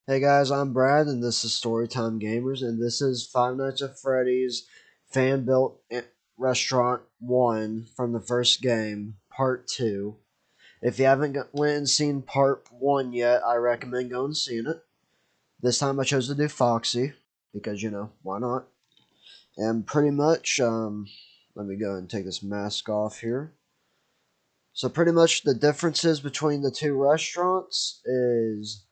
Hey guys, I'm Brad, and this is Storytime Gamers, and this is Five Nights at Freddy's Fan Built Restaurant 1 from the first game, Part 2. If you haven't went and seen Part 1 yet, I recommend going and seeing it. This time I chose to do Foxy, because, why not? And pretty much, let me go and take this mask off here. So pretty much the differences between the two restaurants is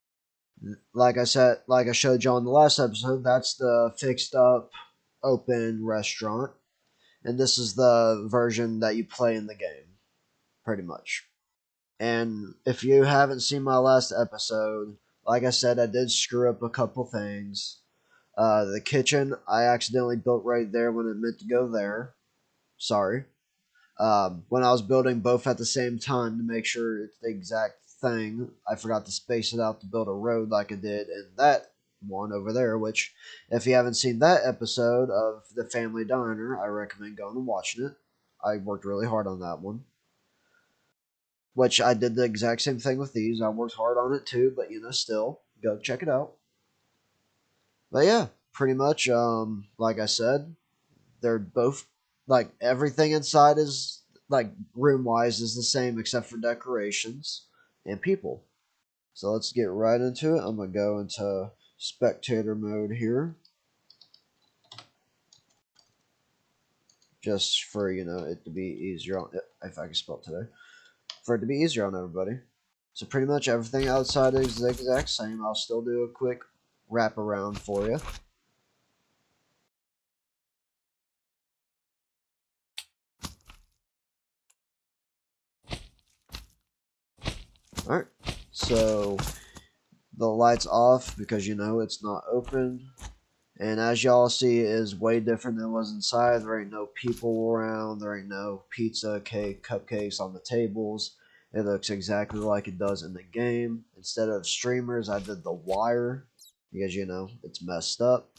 like I said, like I showed you on the last episode, that's the fixed up open restaurant, and this is the version that you play in the game, pretty much. And if you haven't seen my last episode, like I said, I did screw up a couple things. The kitchen I accidentally built right there when it meant to go there. Sorry. When I was building both at the same time to make sure it's the exact thing, I forgot to space it out to build a road like I did in that one over there. Which, if you haven't seen that episode of the Family Diner, I recommend going and watching it. I worked really hard on that one. Which I did the exact same thing with these. I worked hard on it too, but still go check it out. But yeah, pretty much, like I said, they're both like everything inside is like room wise is the same except for decorations and people. So let's get right into it. I'm gonna go into spectator mode here, just for it to be easier on if I can spell today, for it to be easier on everybody. So pretty much everything outside is the exact same. I'll still do a quick wrap around for you. All right. So the lights off because it's not open. And as y'all see, it is way different than it was inside. There ain't no people around. There ain't no pizza, cake, cupcakes on the tables. It looks exactly like it does in the game. Instead of streamers, I did the wire because, it's messed up.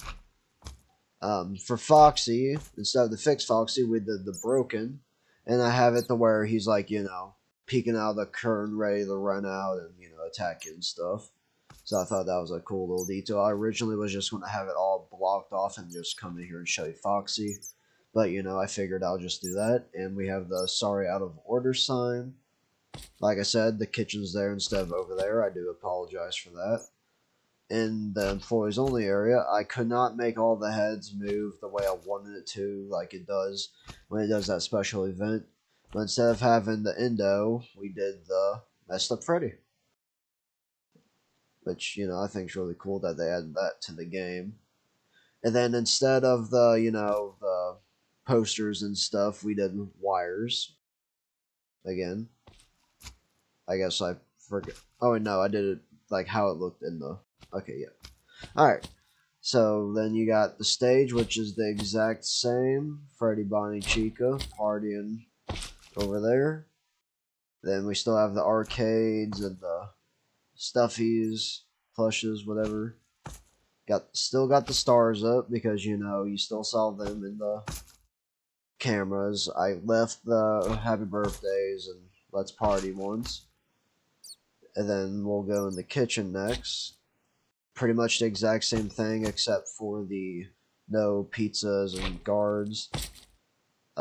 For Foxy, instead of the fixed Foxy, we did the broken. And I have it to where he's like, peeking out of the curtain, ready to run out and, attack and stuff. So I thought that was a cool little detail. I originally was just going to have it all blocked off and just come in here and show you Foxy. But, I figured I'll just do that. And we have the sorry out of order sign. Like I said, the kitchen's there instead of over there. I do apologize for that. In the employees only area, I could not make all the heads move the way I wanted it to, like it does when it does that special event. But instead of having the endo, we did the messed up Freddy. Which, I think is really cool that they added that to the game. And then instead of the posters and stuff, we did wires. Again, I guess I forget. Oh, and no, I did it like how it looked in the. Okay, yeah. Alright. So then you got the stage, which is the exact same. Freddy, Bonnie, Chica partying over there. Then we still have the arcades and the stuffies, plushes, whatever. Still got the stars up because you still saw them in the cameras. I left the happy birthdays and let's party ones. And then we'll go in the kitchen next. Pretty much the exact same thing except for the no pizzas and guards.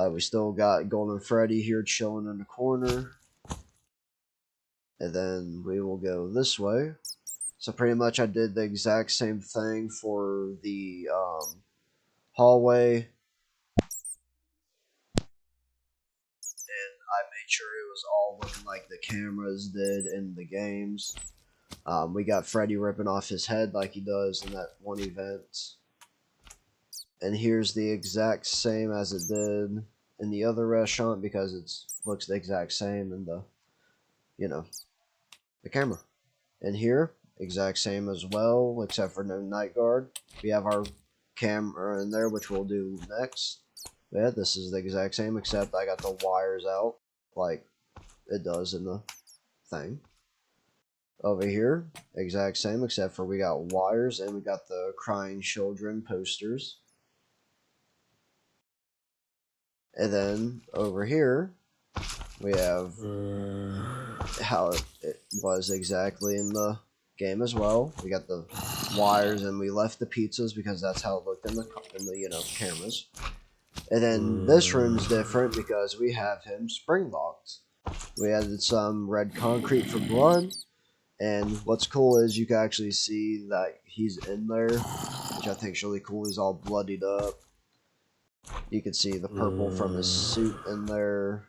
We still got Golden Freddy here chilling in the corner. And then we will go this way. So pretty much I did the exact same thing for the hallway. I made sure it was all looking like the cameras did in the games. We got Freddy ripping off his head like he does in that one event. And here's the exact same as it did in the other restaurant because it looks the exact same in the, the camera. And here, exact same as well, except for no night guard. We have our camera in there, which we'll do next. Yeah, this is the exact same, except I got the wires out like it does in the thing. Over here, exact same, except for we got wires and we got the crying children posters. And then over here, we have how it was exactly in the game as well. We got the wires, and we left the pizzas because that's how it looked in the cameras. And then this room's different because we have him spring locked. We added some red concrete for blood, and what's cool is you can actually see that he's in there, which I think is really cool. He's all bloodied up. You can see the purple from his suit in there.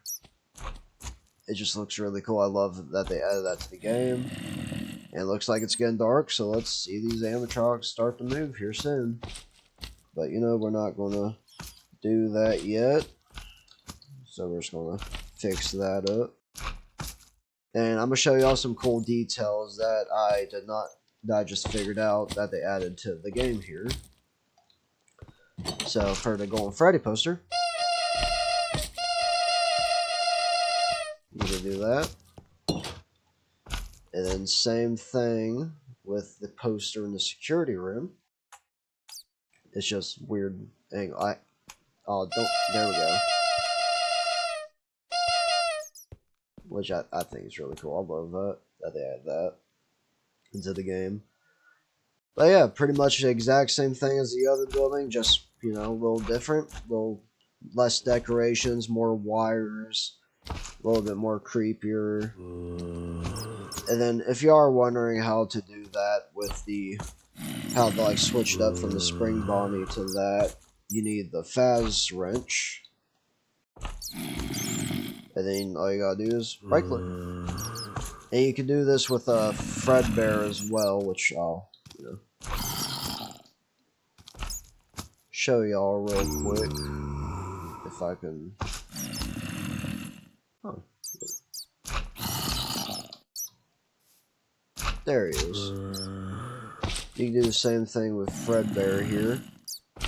It just looks really cool. I love that they added that to the game. And it looks like it's getting dark, so let's see these animatronics start to move here soon. But we're not going to do that yet. So we're just going to fix that up. And I'm going to show y'all some cool details that I just figured out that they added to the game here. So for the Golden Freddy poster, you can do that. And then same thing with the poster in the security room. It's just weird angle. There we go. Which I think is really cool. I love that they add that into the game. But yeah, pretty much the exact same thing as the other building, just, a little different. A little less decorations, more wires, a little bit more creepier. And then if you are wondering how to do that with how to switch it up from the spring Bonnie to that, you need the Faz wrench. And then all you gotta do is right click. And you can do this with a Fredbear as well, which I'll, show y'all real quick. If I can. Huh. There he is. You can do the same thing with Fredbear here.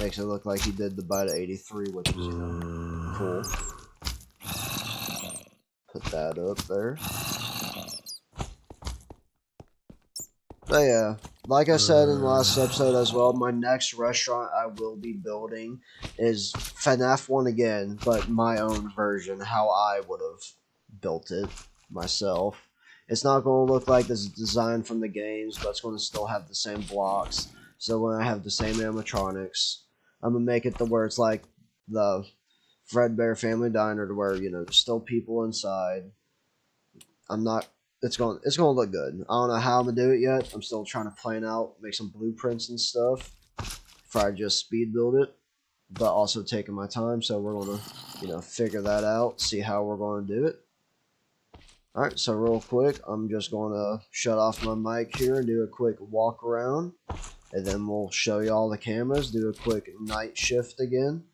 Makes it look like he did the bite of 83, which is, cool. Put that up there. But yeah, like I said in the last episode as well, my next restaurant I will be building is FNAF 1 again, but my own version, how I would have built it myself. It's not going to look like this design from the games, but it's going to still have the same blocks. So when I have the same animatronics, I'm going to make it to where it's like the Fredbear Family Diner, to where, there's still people inside. It's going to look good. I don't know how I'm going to do it yet. I'm still trying to plan out, make some blueprints and stuff. Before I just speed build it. But also taking my time, so we're going to, figure that out, see how we're going to do it. Alright, so real quick, I'm just going to shut off my mic here and do a quick walk around. And then we'll show you all the cameras, do a quick night shift again,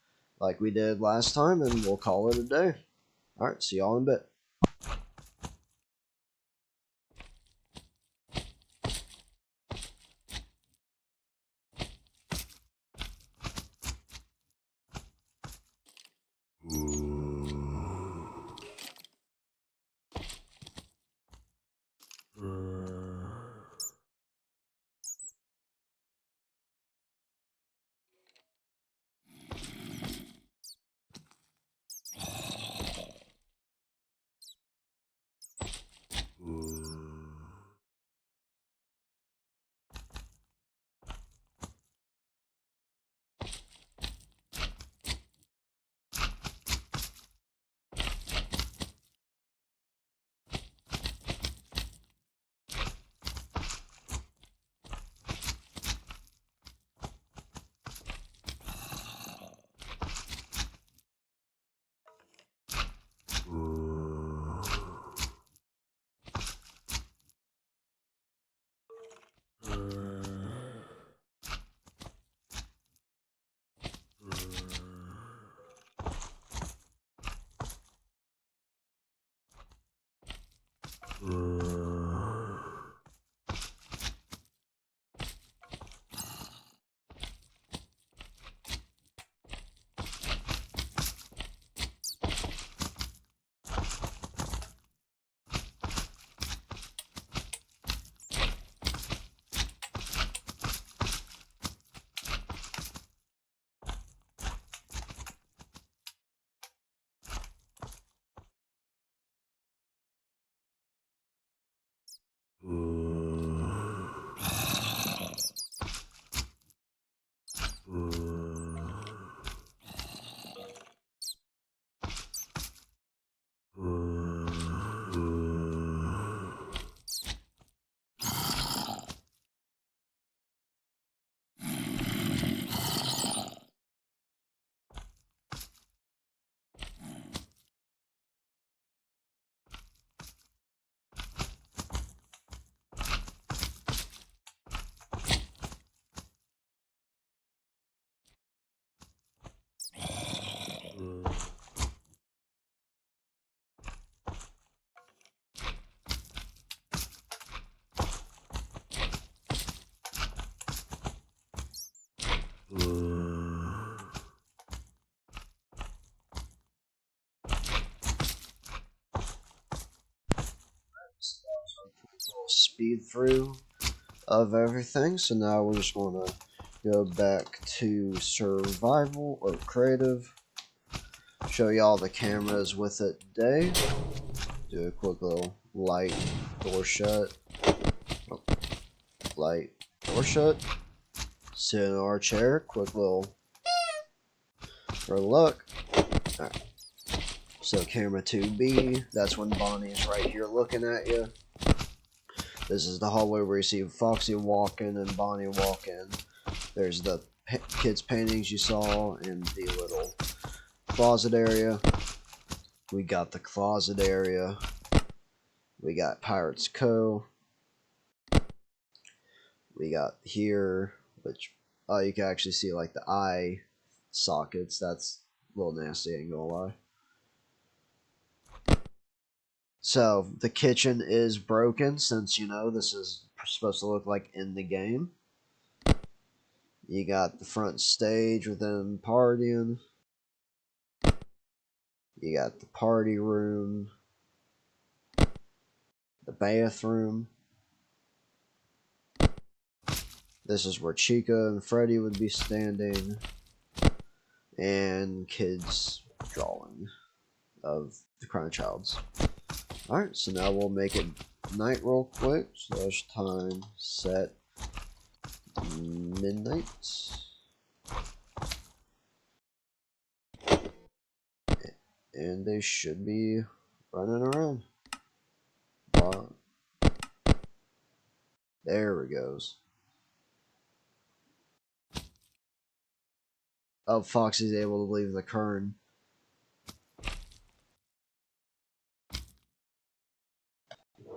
like we did last time, and we'll call it a day. Alright, see y'all in a bit. speed through of everything. So now we're just going to go back to survival or creative. Show you all the cameras with it today. Do a quick little light door shut. Oh, light door shut. Sit in our chair. Quick little for a look. Alright. So camera 2B. That's when Bonnie is right here looking at you. This is the hallway where you see Foxy walk in and Bonnie walk in. There's the kids' paintings you saw in the little closet area. We got the closet area. We got Pirates Co. We got here, which you can actually see like the eye sockets. That's a little nasty, ain't gonna lie. So the kitchen is broken since, you know, this is supposed to look like in the game. You got the front stage with them partying. You got the party room. The bathroom. This is where Chica and Freddy would be standing. And kids drawing of the Crown Childs. Alright, so now we'll make it night real quick. Slash time set midnight. And they should be running around. There it goes. Oh, Foxy's able to leave the kern.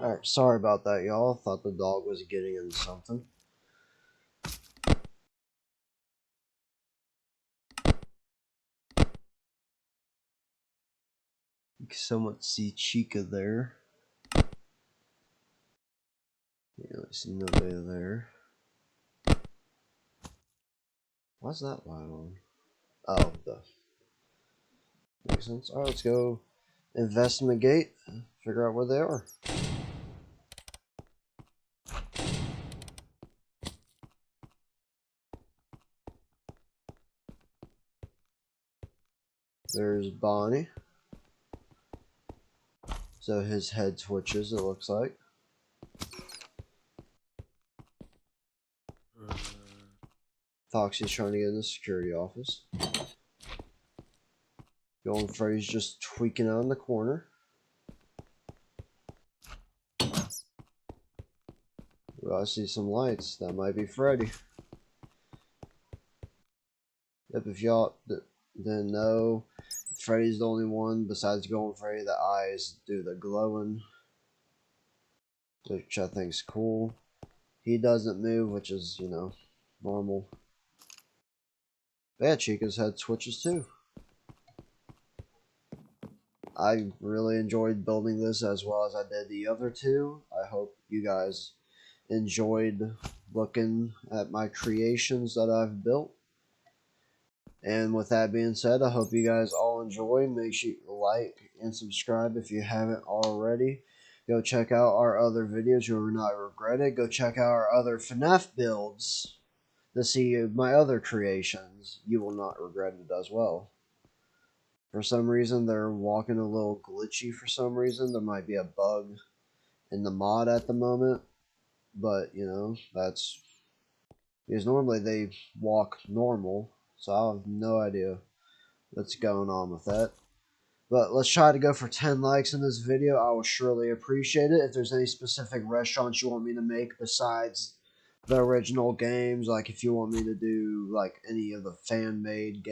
Alright, sorry about that, y'all. Thought the dog was getting into something. You can somewhat see Chica there. Yeah, I see nobody there. Why's that light on? Oh, the makes sense. Alright, let's go investigate. Figure out where they are. There's Bonnie. So his head twitches, it looks like. Foxy's trying to get in the security office. Golden Freddy's just tweaking out in the corner. Well, I see some lights. That might be Freddy. Yep, if y'all didn't know, Freddy's the only one besides Golden Freddy that eyes do the glowing, which I think's cool. He doesn't move, which is, you know, normal. Yeah, Chica's head twitches too. I really enjoyed building this as well as I did the other two. I hope you guys enjoyed looking at my creations that I've built. And with that being said, I hope you guys all enjoy. Make sure you like and subscribe if you haven't already. Go check out our other videos. You will not regret it. Go check out our other FNAF builds to see my other creations. You will not regret it as well. For some reason, they're walking a little glitchy for some reason. There might be a bug in the mod at the moment. But, you know, that's... because normally they walk normal. So I have no idea what's going on with that. But let's try to go for 10 likes in this video. I will surely appreciate it. If there's any specific restaurants you want me to make besides the original games, like if you want me to do like any of the fan-made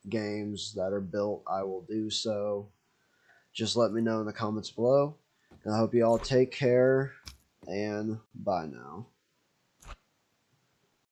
games that are built, I will do so. Just let me know in the comments below. And I hope you all take care, and bye now.